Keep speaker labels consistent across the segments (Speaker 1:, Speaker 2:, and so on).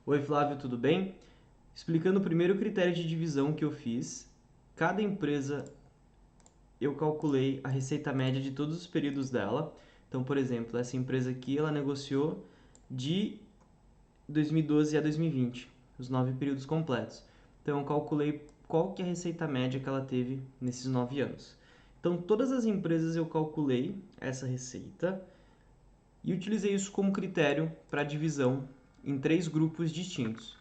Speaker 1: Oi Flávio, tudo bem? Explicando o primeiro critério de divisão que eu fiz, cada empresa eu calculei a receita média de todos os períodos dela. Então, por exemplo, essa empresa aqui ela negociou de 2012 a 2020, os 9 períodos completos. Então, eu calculei qual que é a receita média que ela teve nesses 9 anos. Então, todas as empresas eu calculei essa receita e utilizei isso como critério para divisão em 3 grupos distintos.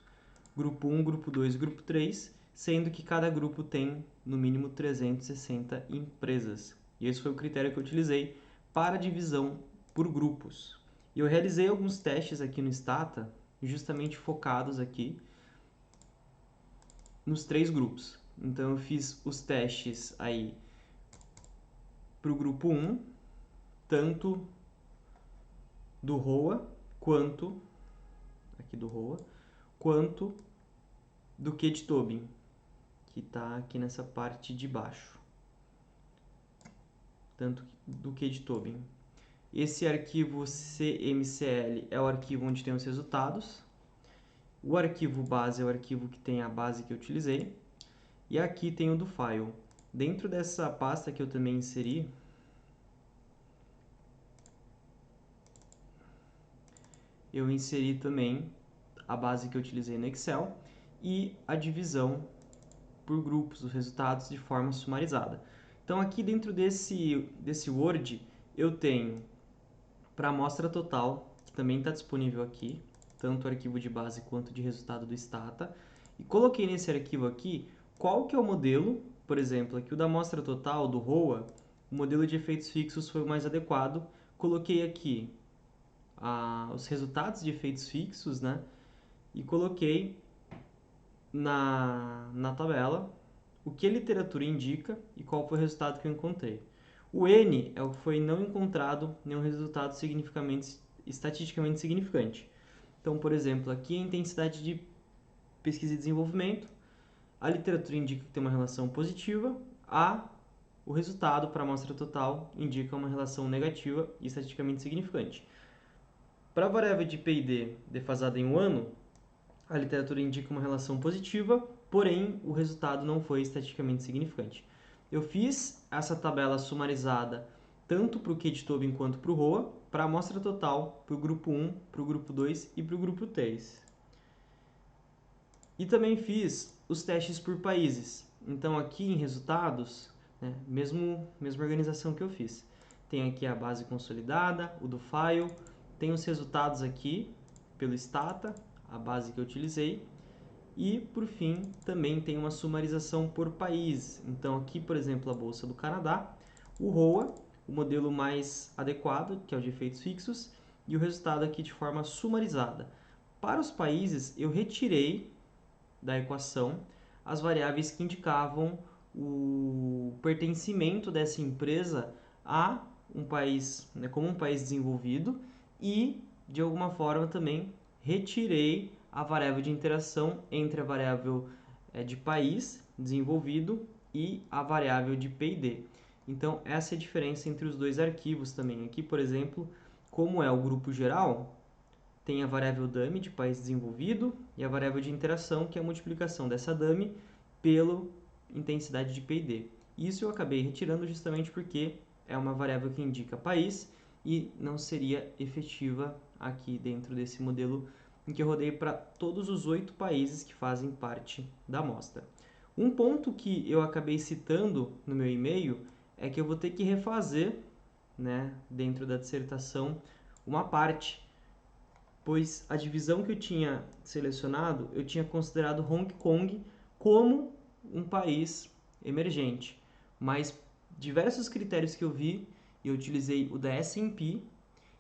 Speaker 1: Grupo 1, grupo 2 e grupo 3, sendo que cada grupo tem no mínimo 360 empresas. E esse foi o critério que eu utilizei para divisão por grupos. E eu realizei alguns testes aqui no Stata, justamente focados aqui nos 3 grupos. Então eu fiz os testes aí para o grupo 1, tanto do ROA quanto aqui do ROA, quanto do QT Tobin, que está aqui nessa parte de baixo, tanto do QT Tobin. Esse arquivo CMCL é o arquivo onde tem os resultados. O arquivo base é o arquivo que tem a base que eu utilizei. E aqui tem o do file. Dentro dessa pasta que eu também inseri, eu inseri também a base que eu utilizei no Excel e a divisão por grupos, os resultados de forma sumarizada. Então aqui dentro desse Word eu tenho para a amostra total, que também está disponível aqui, tanto o arquivo de base quanto de resultado do Stata, e coloquei nesse arquivo aqui qual que é o modelo, por exemplo, aqui o da amostra total, do ROA, o modelo de efeitos fixos foi o mais adequado, coloquei aqui os resultados de efeitos fixos, né, e coloquei na tabela o que a literatura indica e qual foi o resultado que eu encontrei. O N é o que foi não encontrado nenhum resultado estatisticamente significante. Então, por exemplo, aqui a intensidade de pesquisa e desenvolvimento, a literatura indica que tem uma relação positiva, o resultado para a amostra total indica uma relação negativa e estatisticamente significante. Para a variável de P&D defasada em um ano, a literatura indica uma relação positiva, porém o resultado não foi estatisticamente significante. Eu fiz essa tabela sumarizada tanto para o QT Tobin quanto para o ROA, para a amostra total, para o grupo 1, para o grupo 2 e para o grupo 3. E também fiz os testes por países. Então aqui em resultados, né, mesma organização que eu fiz. Tem aqui a base consolidada, o do file, tem os resultados aqui pelo Stata, a base que eu utilizei. E, por fim, também tem uma sumarização por país. Então, aqui, por exemplo, a Bolsa do Canadá, o ROA, o modelo mais adequado, que é o de efeitos fixos, e o resultado aqui de forma sumarizada. Para os países, eu retirei da equação as variáveis que indicavam o pertencimento dessa empresa a um país, né, como um país desenvolvido, e, de alguma forma, também retirei a variável de interação entre a variável de país desenvolvido e a variável de P&D. Então, essa é a diferença entre os dois arquivos também. Aqui, por exemplo, como é o grupo geral, tem a variável dummy de país desenvolvido e a variável de interação, que é a multiplicação dessa dummy pela intensidade de P&D. Isso eu acabei retirando justamente porque é uma variável que indica país e não seria efetiva aqui dentro desse modelo em que eu rodei para todos os 8 países que fazem parte da amostra. Um ponto que eu acabei citando no meu e-mail é que eu vou ter que refazer, né, dentro da dissertação, uma parte, pois a divisão que eu tinha selecionado, eu tinha considerado Hong Kong como um país emergente, mas diversos critérios que eu vi, e eu utilizei o da S&P,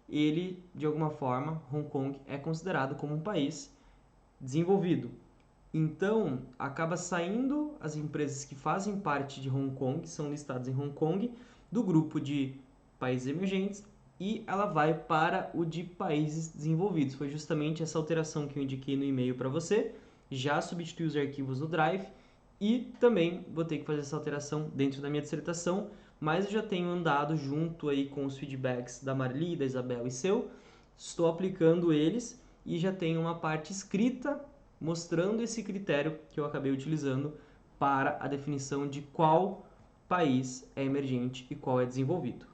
Speaker 1: ele, de alguma forma, Hong Kong é considerado como um país desenvolvido. Então, acaba saindo as empresas que fazem parte de Hong Kong, são listadas em Hong Kong, do grupo de países emergentes, e ela vai para o de países desenvolvidos. Foi justamente essa alteração que eu indiquei no e-mail para você. Já substituí os arquivos no Drive e também vou ter que fazer essa alteração dentro da minha dissertação, mas eu já tenho andado junto aí com os feedbacks da Marli, da Isabel e seu. Estou aplicando eles e já tem uma parte escrita mostrando esse critério que eu acabei utilizando para a definição de qual país é emergente e qual é desenvolvido.